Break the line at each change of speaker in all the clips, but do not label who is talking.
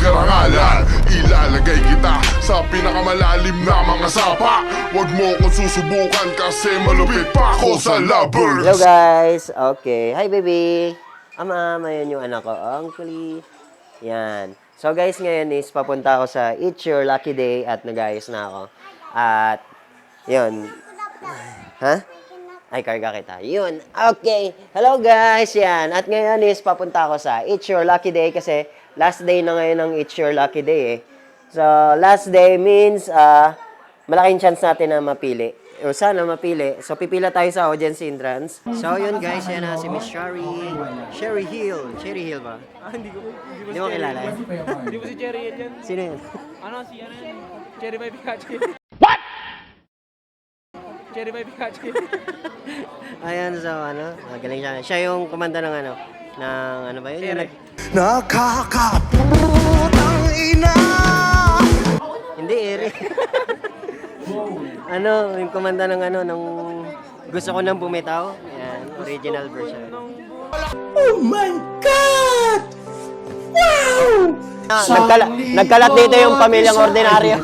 karangalan. Ilalagay kita sa pinakamalalim na mga sapa. Huwag mo akong susubukan kasi malupit pa ako sa lovers.
Hello guys! Okay. Hi baby! Ayan yung anak ko, Uncle. Yan. So guys, ngayon is papunta ako sa It's Your Lucky Day at nag-ayos na ako. At, yun. Ha? Ay, karga kita. Yun. Okay. Hello guys! Yan. At ngayon is papunta ako sa It's Your Lucky Day kasi last day na ngayon ng It's Your Lucky Day eh. So, last day means malaking chance natin na mapili. O sana mapili. So, pipila tayo sa audience entrance. So, yun guys. Yan na si Miss Sherry Hill. Sherry Hill ba? Hindi mo kilala.
Hindi mo si Cherry yan.
Sino yun?
Ano si ano yan? Cherry by Pikachu. Cherry by Pikachu.
Ayan, so galing siya. Siya yung kumanda ng ano ba yun? Yung
Nakakaputang ina.
Hindi, Eri. Yung kumanda ng ng gusto ko nang bumitaw. Ayan, original version.
Oh my God! Wow!
Nagkalat dito yung pamilyang ordinaryo.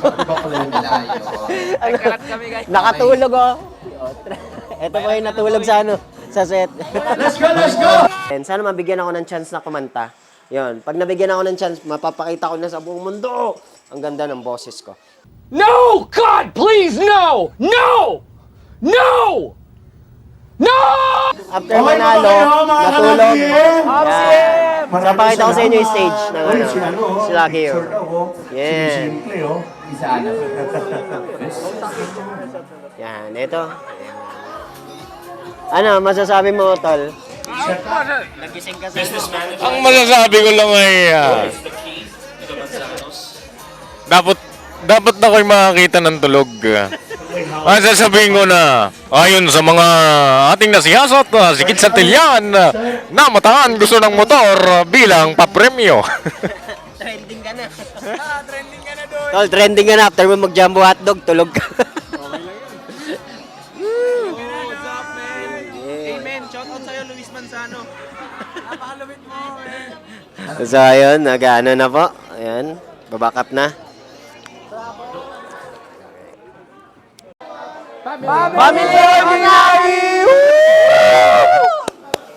Nagkalat kami guys.
Nakatulog Ito po yung natulog sa set.
Let's go, let's go!
And sana mabigyan ako ng chance na kumanta. Yun, pag nabigyan ako ng chance, mapapakita ko na sa buong mundo. Ang ganda ng boses ko.
No! God, please, no! No! No! No!
After manalo, natulog. Yeah. So, pakita ko sa inyo yung stage ng si Lucky Hero. Yeah. Yan, ito. Ano, masasabi mo, Tol? Nagising ka sa
Ang masasabi ko lang ay dapat na ko'y makakita ng tulog. Ang sasabihin ko na ayon sa mga ating nasiyasat, sigit sa tilyan na mataan gusto ng motor bilang papremyo.
Trending ka na. Trending ka na doon. Tol, trending ka na. After mo mag-jumbo hotdog, tulog ka.
What's up, man? Amen. Shout out sa'yo, Luis Manzano. Napakalupit mo, man.
So, ayun, nag-ano na po. Ayan, baback up na. Family Ordinary!